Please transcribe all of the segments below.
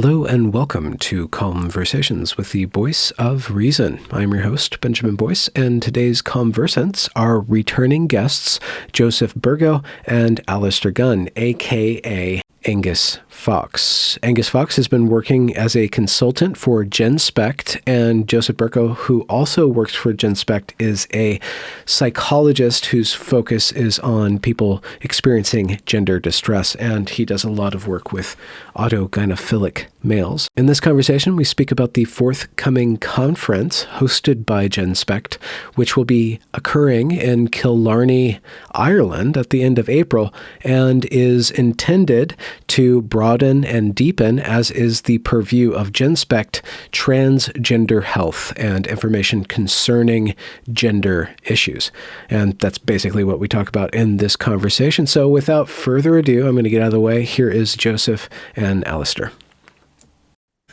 Hello and welcome to Conversations with the Voice of Reason. I'm your host, Benjamin Boyce, and today's conversants are returning guests Joseph Burgo and Alasdair Gunn, aka Angus Fox. Angus Fox has been working as a consultant for Genspect, and Joseph Burgo, who also works for Genspect, is a psychologist whose focus is on people experiencing gender distress, and he does a lot of work with autogynephilic males. In this conversation, we speak about the forthcoming conference hosted by Genspect, which will be occurring in Killarney, Ireland at the end of April, and is intended to broaden and deepen, as is the purview of Genspect, transgender health and information concerning gender issues. And that's basically what we talk about in this conversation. So without further ado, I'm going to get out of the way. Here is Joseph and Alasdair.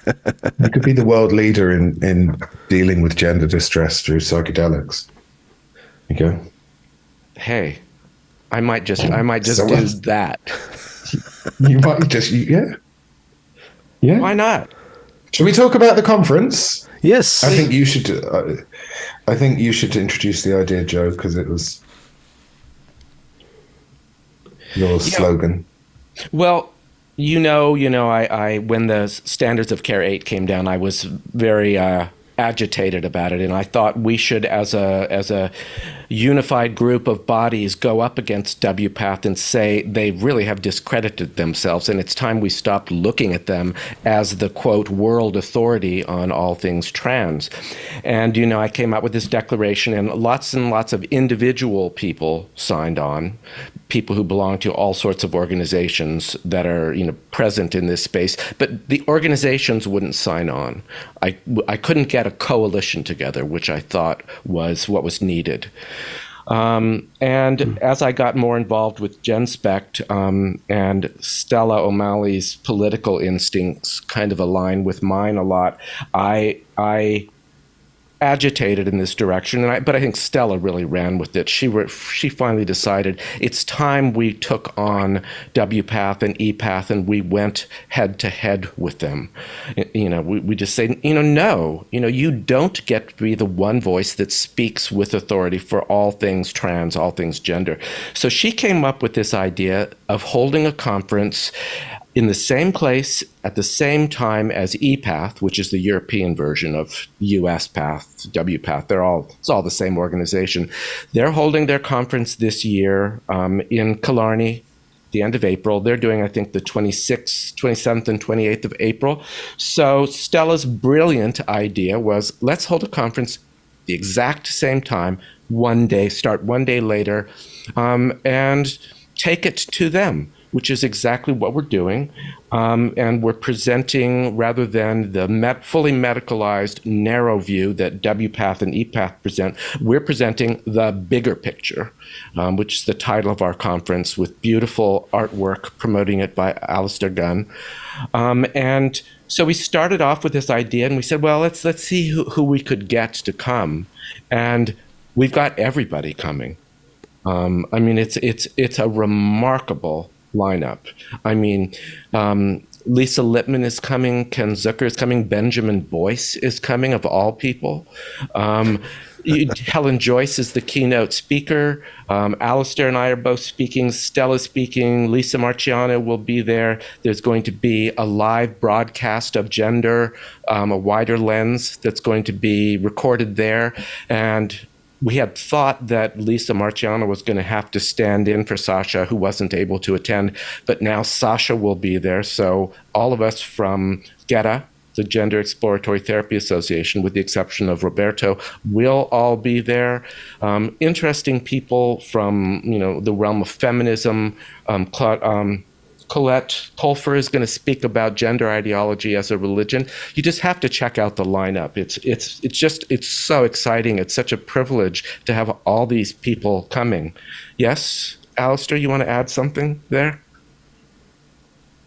You could be the world leader in dealing with gender distress through psychedelics. You go. Hey, I might just do that. You might just, yeah. Why not? Should we talk about the conference? Yes. I think you should. I think you should introduce the idea, Joe, because it was your slogan. Well, I when the Standards of Care 8 came down, I was very agitated about it, and I thought we should, as a unified group of bodies, go up against WPATH and say they really have discredited themselves, and it's time we stopped looking at them as the, quote, world authority on all things trans. And, I came out with this declaration, and lots of individual people signed on, people who belong to all sorts of organizations that are, present in this space, but the organizations wouldn't sign on. I couldn't get a coalition together, which I thought was what was needed. And as I got more involved with Genspect, and Stella O'Malley's political instincts kind of align with mine a lot, I agitated in this direction, but I think Stella really ran with it. She finally decided it's time we took on WPATH and EPATH, and we went head to head with them. We just say, no, you don't get to be the one voice that speaks with authority for all things trans, all things gender. So she came up with this idea of holding a conference in the same place at the same time as EPATH, which is the European version of US PATH, WPATH. It's all the same organization. They're holding their conference this year in Killarney, the end of April. They're doing, I think, the 27th and 28th of April. So Stella's brilliant idea was, let's hold a conference the exact same time, start one day later, and take it to them, which is exactly what we're doing. And we're presenting, rather than the fully medicalized narrow view that WPATH and EPATH present, we're presenting the bigger picture, which is the title of our conference, with beautiful artwork promoting it by Alasdair Gunn. And so we started off with this idea, and we said, well, let's see who we could get to come. And we've got everybody coming. It's a remarkable lineup. Lisa Lippman is coming, Ken Zucker is coming, Benjamin Boyce is coming, of all people. Helen Joyce is the keynote speaker. Alasdair and I are both speaking. Stella's speaking. Lisa Marciano will be there. There's going to be a live broadcast of gender, a wider lens that's going to be recorded there. And we had thought that Lisa Marciano was going to have to stand in for Sasha, who wasn't able to attend, but now Sasha will be there. So all of us from GETA, the Gender Exploratory Therapy Association, with the exception of Roberto, will all be there. Interesting people from the realm of feminism. Colette Colfer is going to speak about gender ideology as a religion. You just have to check out the lineup. It's so exciting. It's such a privilege to have all these people coming. Yes, Alasdair, you want to add something there?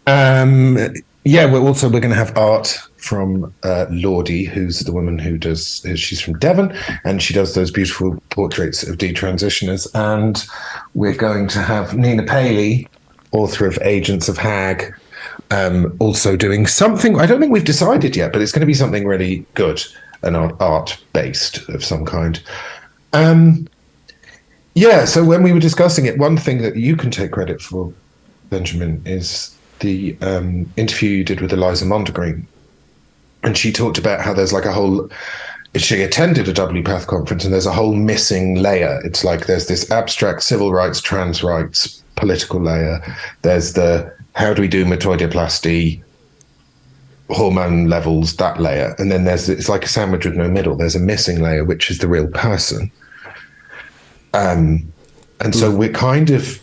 Yeah, we're going to have art from Lordy, who's the woman she's from Devon, and she does those beautiful portraits of detransitioners. And we're going to have Nina Paley, author of Agents of Hag, also doing something. I don't think we've decided yet, but it's going to be something really good and art-based of some kind. Yeah, so when we were discussing it, one thing that you can take credit for, Benjamin, is the interview you did with Eliza Mondegreen. And she talked about how there's like a whole, she attended a WPATH conference and there's a whole missing layer. It's like there's this abstract civil rights, trans rights, political layer. There's the how do we do metoidioplasty, hormone levels, that layer. And then it's like a sandwich with no middle. There's a missing layer, which is the real person. And so we're kind of,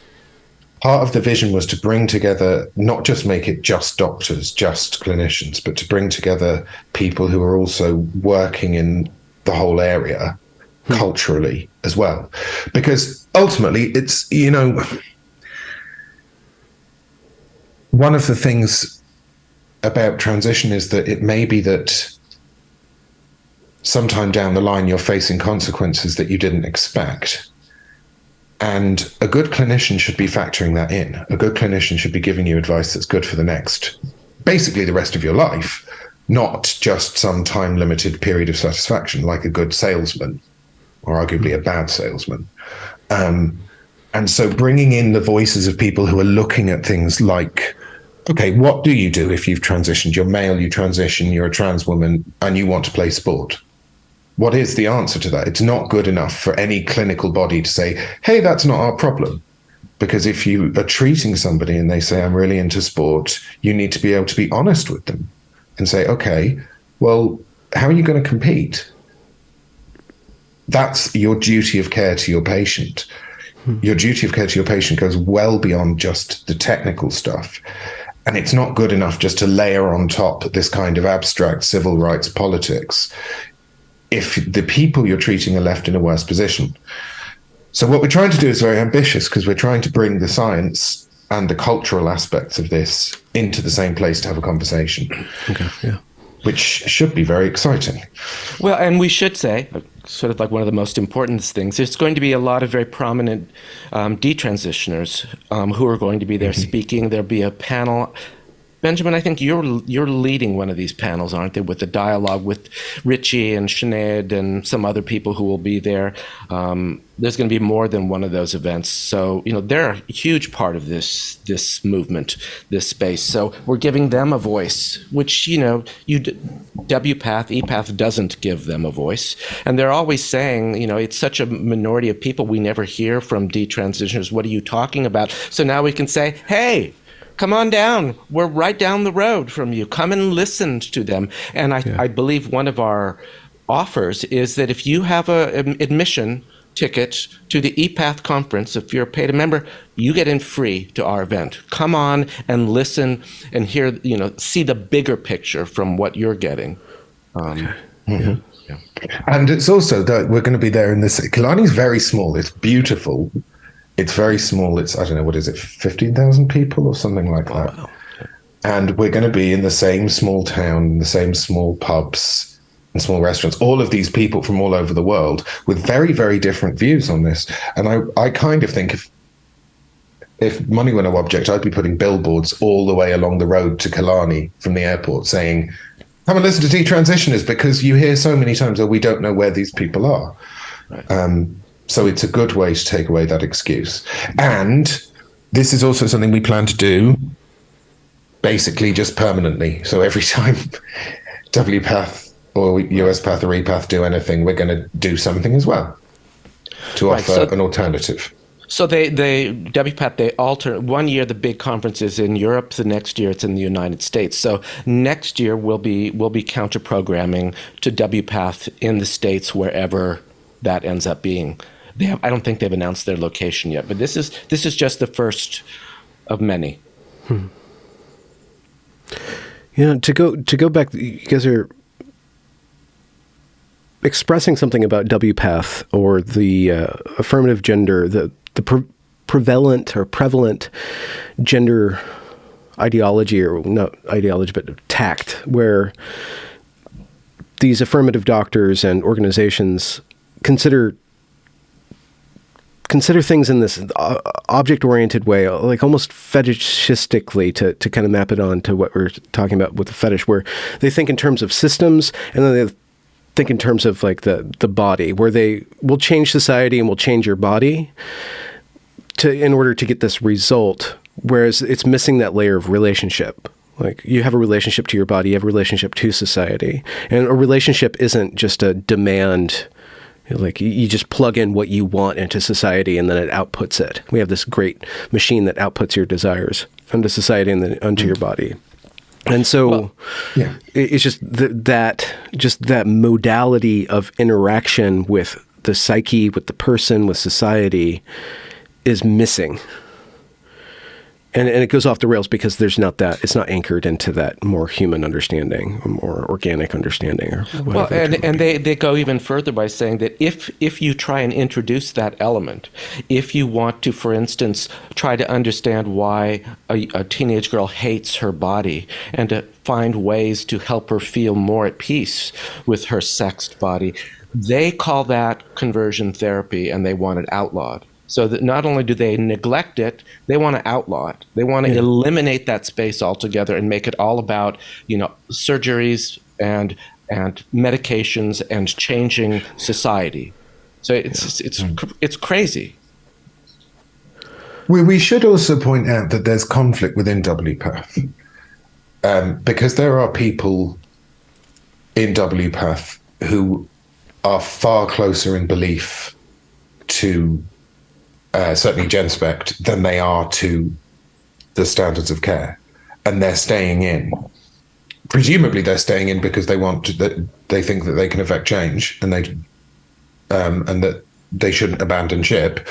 part of the vision was to bring together, not just make it just doctors, just clinicians, but to bring together people who are also working in the whole area culturally as well. Because ultimately it's, one of the things about transition is that it may be that sometime down the line you're facing consequences that you didn't expect. And a good clinician should be factoring that in. A good clinician should be giving you advice that's good for basically the rest of your life, not just some time-limited period of satisfaction, like a good salesman, or arguably a bad salesman. And so bringing in the voices of people who are looking at things like, okay, what do you do if you've transitioned? You're male, you transition, you're a trans woman, and you want to play sport. What is the answer to that? It's not good enough for any clinical body to say, hey, that's not our problem. Because if you are treating somebody and they say, I'm really into sport, you need to be able to be honest with them and say, okay, well, how are you going to compete? That's your duty of care to your patient. Your duty of care to your patient goes well beyond just the technical stuff. And it's not good enough just to layer on top this kind of abstract civil rights politics if the people you're treating are left in a worse position. So what we're trying to do is very ambitious, because we're trying to bring the science and the cultural aspects of this into the same place to have a conversation. Okay, yeah. Which should be very exciting. Well, and we should say, sort of like one of the most important things, there's going to be a lot of very prominent detransitioners who are going to be there speaking. There'll be a panel. Benjamin, I think you're leading one of these panels, aren't they, with the dialogue with Richie and Sinead and some other people who will be there. There's going to be more than one of those events. So, they're a huge part of this movement, this space. So we're giving them a voice, which, WPATH, EPATH doesn't give them a voice. And they're always saying, it's such a minority of people. We never hear from detransitioners. What are you talking about? So now we can say, hey, come on down. We're right down the road from you. Come and listen to them. And I believe one of our offers is that if you have an admission ticket to the EPATH conference, if you're a paid member, you get in free to our event. Come on and listen and hear, see the bigger picture from what you're getting. Yeah. And it's also that we're going to be there in this. Killarney's very small. It's beautiful. It's very small. It's, I don't know, what is it, 15,000 people or something like that. Wow. And we're going to be in the same small town, the same small pubs and small restaurants, all of these people from all over the world with very, very different views on this. And I kind of think if money were no object, I'd be putting billboards all the way along the road to Killarney from the airport saying, come and listen to detransitioners, because you hear so many times, we don't know where these people are. Right. So it's a good way to take away that excuse. And this is also something we plan to do basically just permanently. So every time WPATH or USPATH or EPATH do anything, we're going to do something as well to offer an alternative. So they WPATH, they alter. 1 year the big conference is in Europe, the next year it's in the United States. So next year we'll be counter programming to WPATH in the States, wherever that ends up being. I don't think they've announced their location yet, but this is just the first of many. To go back, you guys are expressing something about WPATH or the affirmative gender, the prevalent gender ideology, or not ideology, but tact, where these affirmative doctors and organizations consider consider things in this object-oriented way, like almost fetishistically, to kind of map it on to what we're talking about with the fetish, where they think in terms of systems, and then they think in terms of like the body, where they will change society and will change your body in order to get this result, whereas it's missing that layer of relationship. Like, you have a relationship to your body, you have a relationship to society, and a relationship isn't just a demand. Like, you just plug in what you want into society and then it outputs it. We have this great machine that outputs your desires onto society and then onto your body. And so it's just that modality of interaction with the psyche, with the person, with society is missing. And it goes off the rails because it's not anchored into that more human understanding, or more organic understanding, or whatever. Well, and they go even further by saying that if you try and introduce that element, if you want to, for instance, try to understand why a teenage girl hates her body and to find ways to help her feel more at peace with her sexed body, they call that conversion therapy, and they want it outlawed. So that not only do they neglect it, they want to outlaw it. They want to eliminate that space altogether and make it all about, surgeries and medications and changing society. So it's crazy. We should also point out that there's conflict within WPATH, because there are people in WPATH who are far closer in belief to certainly Genspect than they are to the standards of care, and they're staying in. Presumably, they're staying in because they think that they can affect change, and that they shouldn't abandon ship.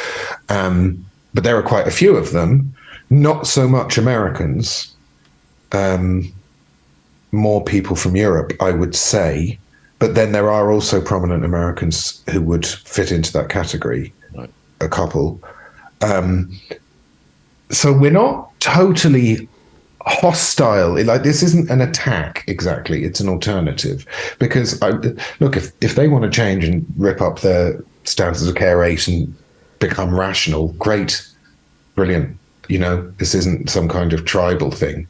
But there are quite a few of them. Not so much Americans. More people from Europe, I would say. But then there are also prominent Americans who would fit into that category. Right. A couple. So we're not totally hostile. Like, this isn't an attack exactly. It's an alternative. Because if they want to change and rip up their standards of care rate and become rational, great, brilliant. This isn't some kind of tribal thing.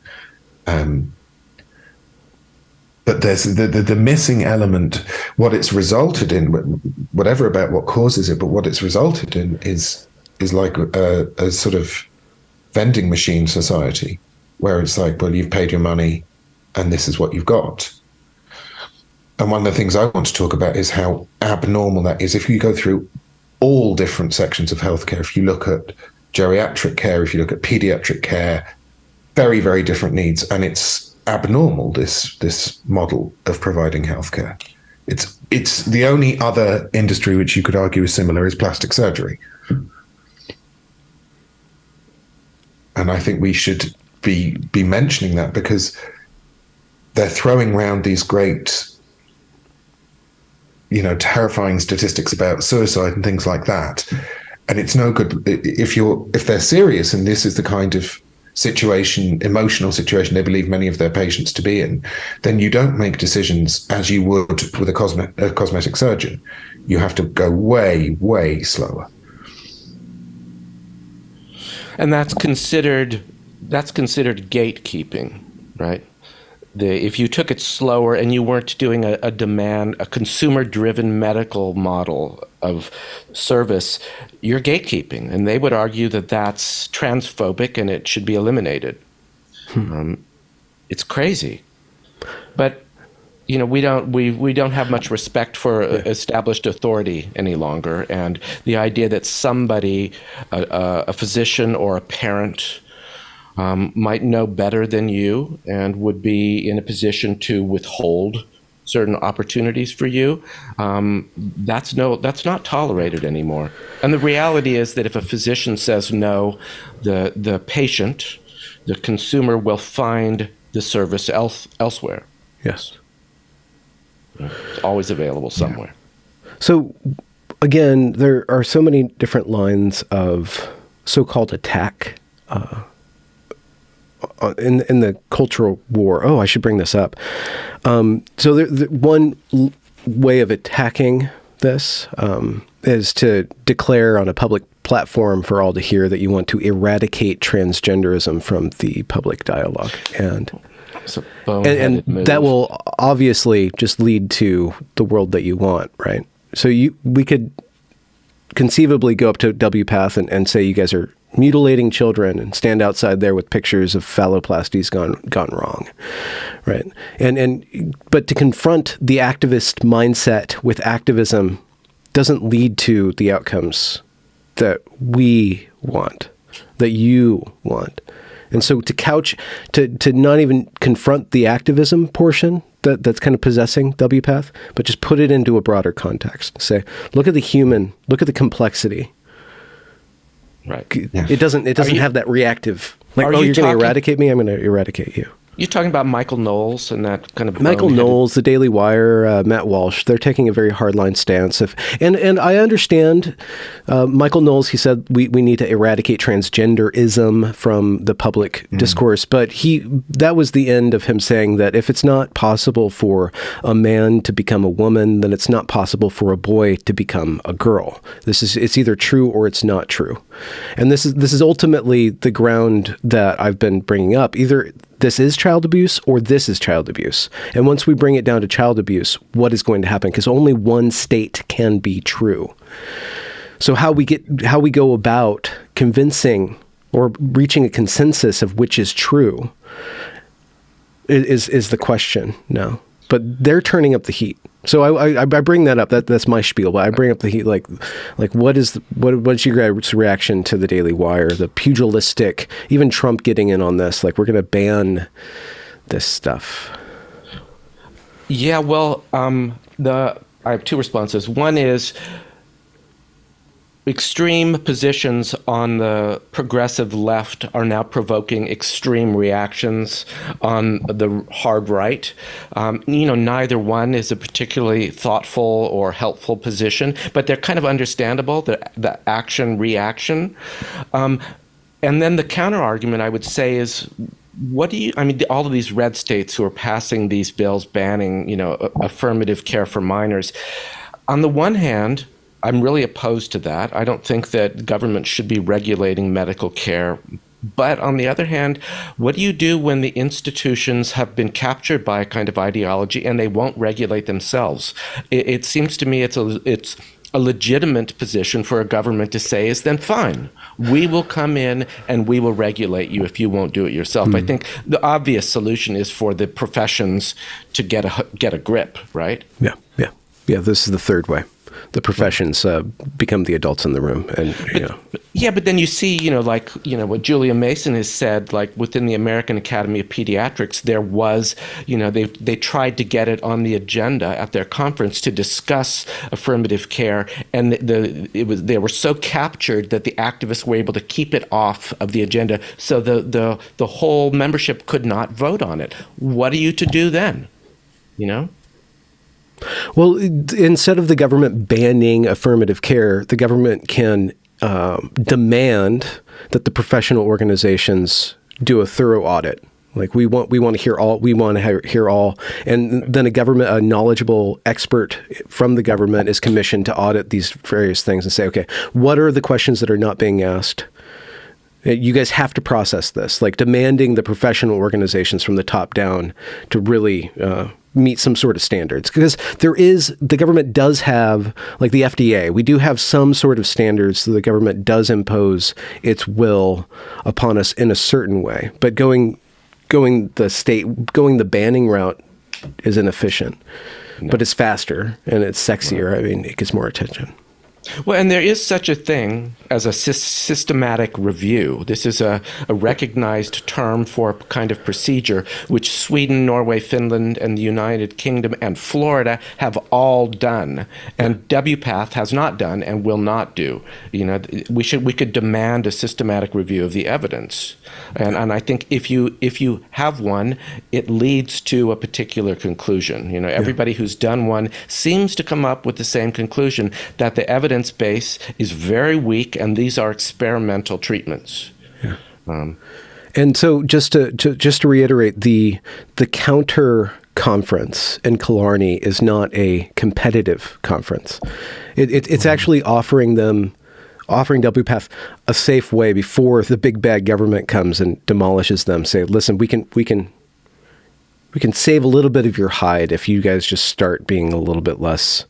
But there's the missing element. What it's resulted in, whatever about what causes it, but what it's resulted in is like a sort of vending machine society, where it's like, well, you've paid your money and this is what you've got. And one of the things I want to talk about is how abnormal that is. If you go through all different sections of healthcare, if you look at geriatric care, if you look at pediatric care, very, very different needs. And it's abnormal, this model of providing healthcare. It's the only other industry which you could argue is similar is plastic surgery. And I think we should be mentioning that, because they're throwing around these great, terrifying statistics about suicide and things like that. And it's no good if they're serious and this is the kind of emotional situation they believe many of their patients to be in, then you don't make decisions as you would with a cosmetic surgeon. You have to go way, way slower. And that's considered gatekeeping, right? If you took it slower and you weren't doing a consumer-driven medical model of service, you're gatekeeping. And they would argue that that's transphobic and it should be eliminated. It's crazy. But we don't have much respect for established authority any longer, and the idea that somebody, a physician or a parent, might know better than you and would be in a position to withhold certain opportunities for you, that's not tolerated anymore. And the reality is that if a physician says no, the patient, the consumer, will find the service elsewhere. Yes. It's always available somewhere. So, again, there are so many different lines of so-called attack in the cultural war. Oh, I should bring this up. So one way of attacking this is to declare on a public platform for all to hear that you want to eradicate transgenderism from the public dialogue. And that will obviously just lead to the world that you want, right? So we could conceivably go up to WPATH and say you guys are mutilating children and stand outside there with pictures of phalloplasties gone wrong, right? But to confront the activist mindset with activism doesn't lead to the outcomes that we want, that you want. And so to not even confront the activism portion that's kind of possessing WPATH, but just put it into a broader context. Say, look at the human, look at the complexity. Right. Yeah. It doesn't have that reactive, like, you're going to eradicate me, I'm going to eradicate you. You're talking about Michael Knowles and that kind of Michael Knowles, the Daily Wire, Matt Walsh. They're taking a very hardline stance. And I understand Michael Knowles. He said we need to eradicate transgenderism from the public discourse. But that was the end of him saying that if it's not possible for a man to become a woman, then it's not possible for a boy to become a girl. It's either true or it's not true. And this is ultimately the ground that I've been bringing up. Either this is child abuse or this is child abuse. And once we bring it down to child abuse, what is going to happen? Because only one state can be true. So how we go about convincing or reaching a consensus of which is true is the question now. But they're turning up the heat. So I bring that up. That's my spiel. But I bring up the heat. Like what's your guys' reaction to the Daily Wire, the pugilistic, even Trump getting in on this? Like, we're going to ban this stuff. Yeah. Well, I have two responses. One is extreme positions on the progressive left are now provoking extreme reactions on the hard right. Neither one is a particularly thoughtful or helpful position, but they're kind of understandable, the action-reaction. And then the counter-argument, I would say, is all of these red states who are passing these bills banning, affirmative care for minors. On the one hand, I'm really opposed to that. I don't think that government should be regulating medical care. But on the other hand, what do you do when the institutions have been captured by a kind of ideology and they won't regulate themselves? It seems to me it's a legitimate position for a government to say is then fine. We will come in and we will regulate you if you won't do it yourself. I think the obvious solution is for the professions to get a grip, right? Yeah. This is the third way. The professions become the adults in the room, but then you see, what Julia Mason has said, like within the American Academy of Pediatrics, there was, they tried to get it on the agenda at their conference to discuss affirmative care, and they were so captured that the activists were able to keep it off of the agenda, so the whole membership could not vote on it. What are you to do then? Well, instead of the government banning affirmative care, the government can demand that the professional organizations do a thorough audit. Like, we want to hear all, and then a knowledgeable expert from the government is commissioned to audit these various things and say, okay, what are the questions that are not being asked? You guys have to process this, like demanding the professional organizations from the top down to really meet some sort of standards. Because the government does have, like the FDA, we do have some sort of standards that the government does impose its will upon us in a certain way. But going the banning route is inefficient. No. But it's faster and it's sexier. Right. I mean, it gets more attention. Well, and there is such a thing as a systematic review. This is a recognized term for a kind of procedure which Sweden, Norway, Finland, and the United Kingdom and Florida have all done, and WPATH has not done and will not do. We could demand a systematic review of the evidence, and I think if you have one, it leads to a particular conclusion. Everybody who's done one seems to come up with the same conclusion, that the evidence base is very weak, and these are experimental treatments. Yeah. And so, just to reiterate, the counter conference in Killarney is not a competitive conference. It's actually offering them offering WPATH a safe way before the big bad government comes and demolishes them. Say, listen, we can save a little bit of your hide if you guys just start being a little bit less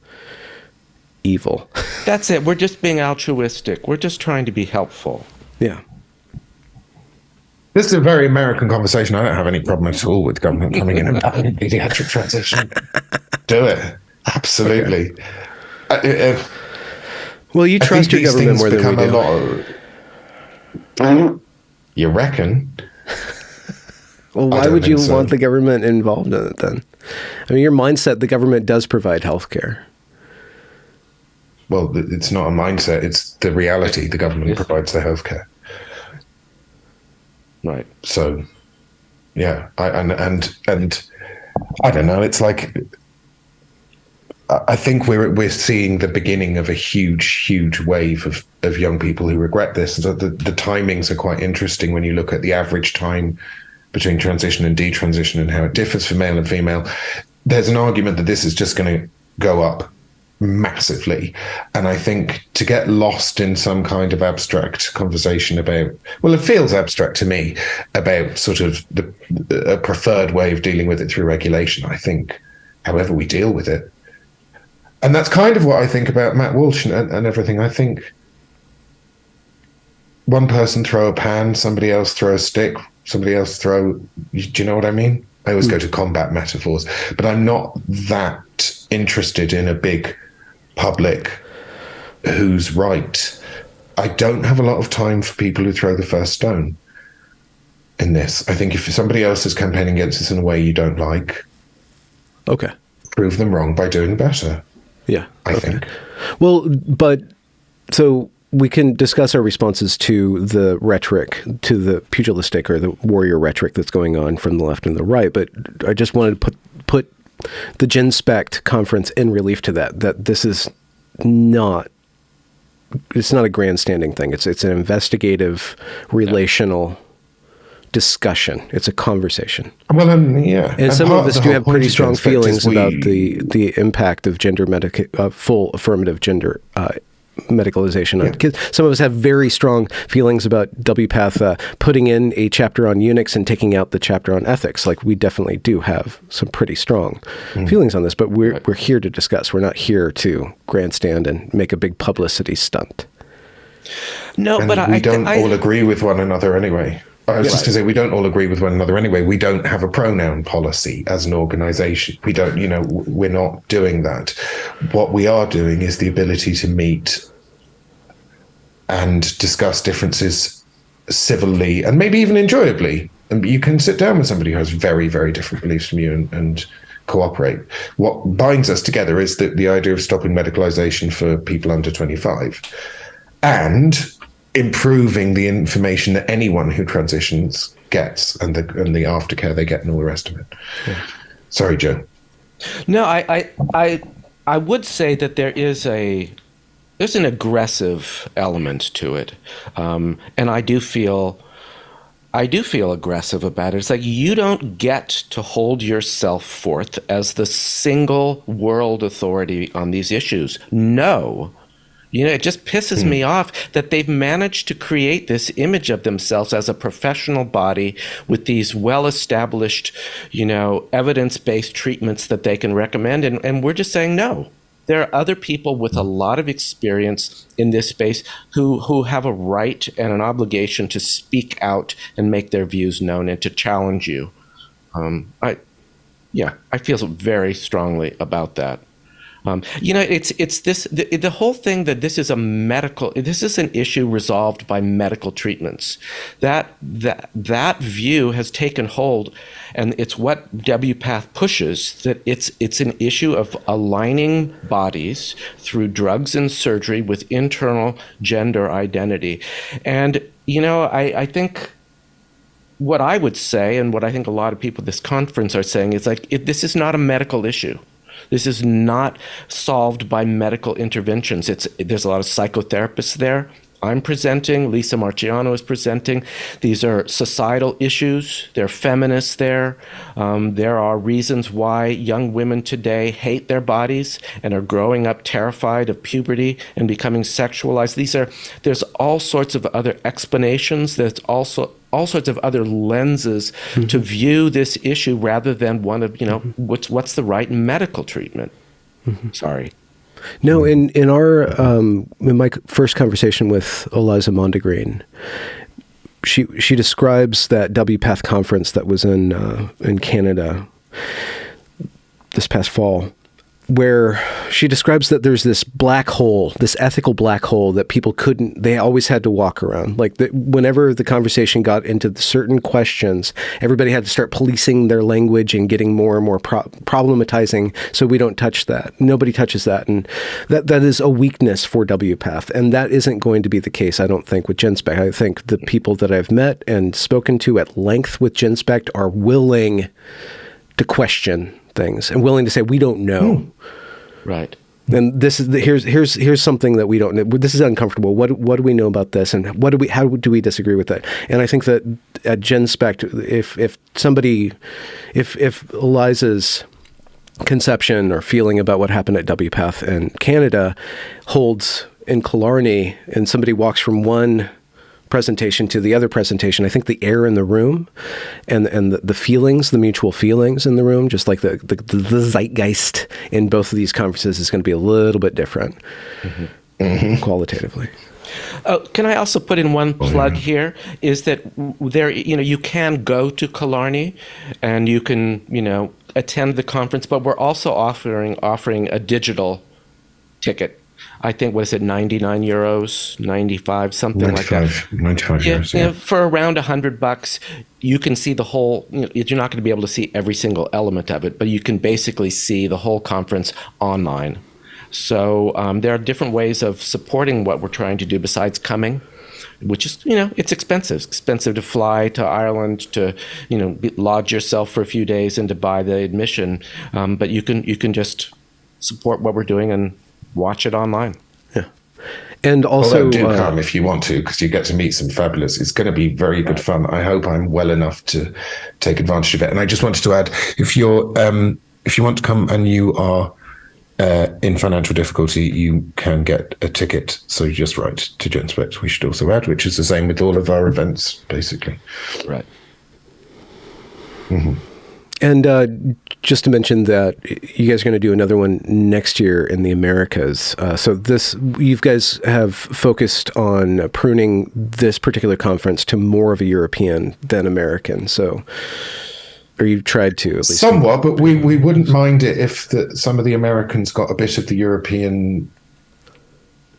evil. That's it. We're just being altruistic. We're just trying to be helpful. Yeah. This is a very American conversation. I don't have any problem at all with government coming in and banning pediatric transition. Do it. Absolutely. Okay. Well, you trust your government more than we do. You reckon? Well, why would you want the government involved in it then? I mean, your mindset, the government does provide health care. Well, it's not a mindset. It's the reality. The government provides the health care. Right. So, yeah. And I don't know. It's like, I think we're seeing the beginning of a huge wave of young people who regret this. So the timings are quite interesting when you look at the average time between transition and detransition and how it differs for male and female. There's an argument that this is just going to go up massively. And I think to get lost in some kind of abstract conversation about, well, it feels abstract to me, about sort of a preferred way of dealing with it through regulation. I think however we deal with it. And that's kind of what I think about Matt Walsh and everything. I think one person throw a pan, somebody else throw a stick, somebody else throw, do you know what I mean? I always go to combat metaphors, but I'm not that interested in a big public who's right. I don't have a lot of time for people who throw the first stone in this. I think if somebody else is campaigning against this in a way you don't like, okay, prove them wrong by doing better. Yeah, I think. Well, but so we can discuss our responses to the rhetoric, to the pugilistic or the warrior rhetoric that's going on from the left and the right. But I just wanted to put the Genspect conference in relief to that this is not, it's not a grandstanding thing. It's an investigative, relational discussion. It's a conversation. Well, yeah. And some of us do have pretty strong feelings about the impact of full affirmative gender medicalization on kids. Some of us have very strong feelings about WPATH putting in a chapter on Unix and taking out the chapter on ethics. Like, we definitely do have some pretty strong feelings on this, but we're here to discuss. We're not here to grandstand and make a big publicity stunt. No, and but we don't all agree with one another anyway. I was just going to say, we don't all agree with one another anyway. We don't have a pronoun policy as an organization. We don't, we're not doing that. What we are doing is the ability to meet and discuss differences civilly and maybe even enjoyably. And you can sit down with somebody who has very, very different beliefs from you and cooperate. What binds us together is the idea of stopping medicalization for people under 25 and improving the information that anyone who transitions gets and the aftercare they get and all the rest of it. Yeah. Sorry, Joe. No, I would say that there's an aggressive element to it, and I do feel aggressive about it. It's like, you don't get to hold yourself forth as the single world authority on these issues. No. It just pisses me off that they've managed to create this image of themselves as a professional body with these well-established, evidence-based treatments that they can recommend. And we're just saying no. There are other people with a lot of experience in this space who have a right and an obligation to speak out and make their views known and to challenge you. I feel very strongly about that. It's this, the whole thing that this is an issue resolved by medical treatments. That view has taken hold, and it's what WPATH pushes, that it's an issue of aligning bodies through drugs and surgery with internal gender identity. And, I think what I would say, and what I think a lot of people at this conference are saying, is like, this is not a medical issue. This is not solved by medical interventions. There's a lot of psychotherapists there. I'm presenting, Lisa Marciano is presenting. These are societal issues. There are feminists there. There are reasons why young women today hate their bodies and are growing up terrified of puberty and becoming sexualized. There's all sorts of other explanations. There's also all sorts of other lenses to view this issue rather than one of, what's the right medical treatment. Sorry. No, in my first conversation with Eliza Mondegreen, she describes that WPATH conference that was in Canada this past fall, where she describes that there's this black hole, this ethical black hole that people they always had to walk around. Like whenever the conversation got into certain questions, everybody had to start policing their language and getting more and more problematizing, so we don't touch that. Nobody touches that. And that is a weakness for WPATH. And that isn't going to be the case, I don't think, with Genspect. I think the people that I've met and spoken to at length with Genspect are willing to question things and willing to say, we don't know. Right. And this is here's something that we don't know. This is uncomfortable. What do we know about this, and how do we disagree with that? And I think that at Genspect, if Eliza's conception or feeling about what happened at WPATH in Canada holds in Killarney, and somebody walks from one presentation to the other presentation, I think the air in the room and the feelings, the mutual feelings in the room, just like the zeitgeist in both of these conferences is going to be a little bit different qualitatively. Can I also put in one plug here? Is that there? You can go to Killarney, and you can attend the conference, but we're also offering a digital ticket. I think, what is it, 99 euros, 95, something like that. 95 euros, yeah. For around $100, you can see the whole, you're not going to be able to see every single element of it, but you can basically see the whole conference online. So there are different ways of supporting what we're trying to do besides coming, which is, it's expensive. It's expensive to fly to Ireland, to, lodge yourself for a few days and to buy the admission. But you can just support what we're doing and watch it online. Yeah. And also do come if you want to, because you get to meet some fabulous. It's going to be very good fun. I hope I'm well enough to take advantage of it. And I just wanted to add, if you want to come and you are in financial difficulty, you can get a ticket. So you just write to Genspect. We should also add, which is the same with all of our events, basically. Right. Mm-hmm. And just to mention that you guys are going to do another one next year in the Americas. So you guys have focused on pruning this particular conference to more of a European than American. So, or you've tried to at least. Somewhat, but we wouldn't mind it if some of the Americans got a bit of the European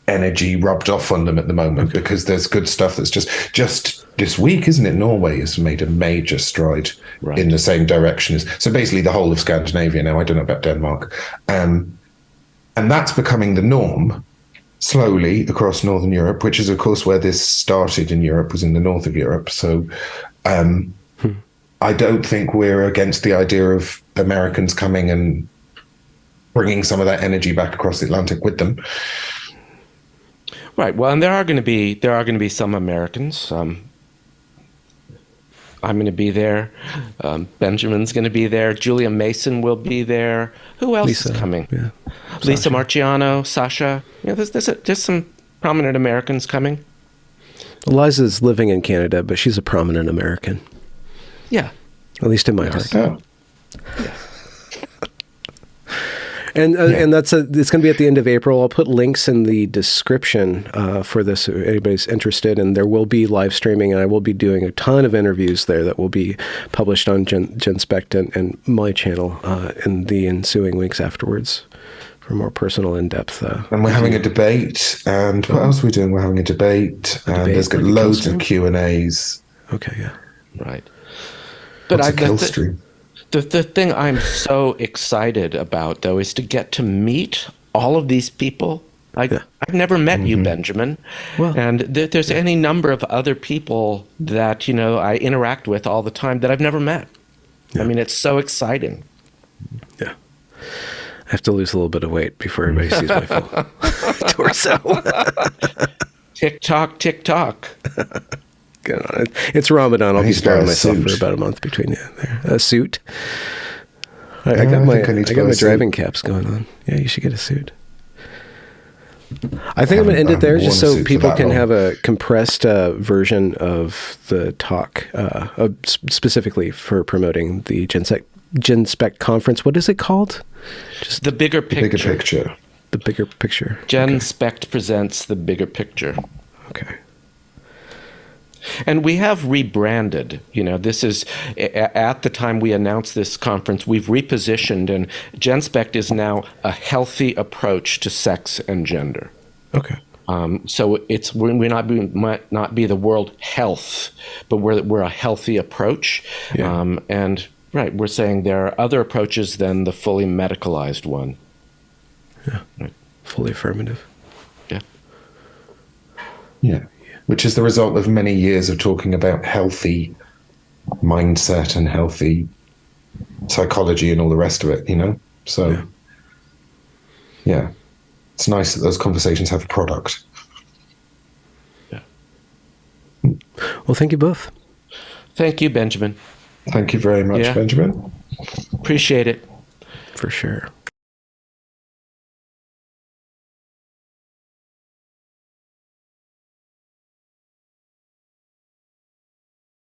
energy rubbed off on them at the moment, because there's good stuff that's just this week, isn't it? Norway has made a major stride in the same direction. So basically the whole of Scandinavia now, I don't know about Denmark. And that's becoming the norm slowly across Northern Europe, which is, of course, where this started in Europe, was in the north of Europe. So I don't think we're against the idea of Americans coming and bringing some of that energy back across the Atlantic with them. Right. Well, and there are going to be some Americans. I'm going to be there. Benjamin's going to be there. Julia Mason will be there. Who else is coming? Yeah. Lisa Marciano, Sasha. There's some prominent Americans coming. Eliza's living in Canada, but she's a prominent American. Yeah. At least in my heart. Oh. Yeah. And it's going to be at the end of April. I'll put links in the description for this if anybody's interested. And there will be live streaming, and I will be doing a ton of interviews there that will be published on Genspect and my channel in the ensuing weeks afterwards for more personal, in-depth. And we're having a debate. And what else are we doing? We're having a debate. And there's got loads of Q&As. Okay, yeah. Right. But a kill stream. The thing I'm so excited about, though, is to get to meet all of these people. I've never met you, Benjamin. Well, and there's any number of other people that, I interact with all the time that I've never met. Yeah. I mean, it's so exciting. Yeah. I have to lose a little bit of weight before everybody sees my full torso. Tick tock, tick tock. Good on it. It's Ramadan. I'll be He's got sparing a myself for suit. about a month between you there. A suit. I Yeah, got I my think I need to got buy my a suit. driving caps going on. Yeah, you should get a suit. I think I'm going to haven't- end I it there haven't just worn a so suit for people that can long. have a compressed version of the talk, specifically for promoting the Genspect conference. What is it called? Just The bigger picture. Bigger picture. the bigger picture. Genspect presents the bigger picture. Okay. And we have rebranded. This is at the time we announced this conference, we've repositioned, and Genspect is now a healthy approach to sex and gender. Okay. So might not be the world health, but we're a healthy approach. Yeah. And right, we're saying there are other approaches than the fully medicalized one. Yeah. Right. Fully affirmative. Yeah. Yeah. Which is the result of many years of talking about healthy mindset and healthy psychology and all the rest of it, So, yeah. It's nice that those conversations have product. Yeah. Well, thank you both. Thank you, Benjamin. Thank you very much, Yeah. Benjamin. Appreciate it. For sure.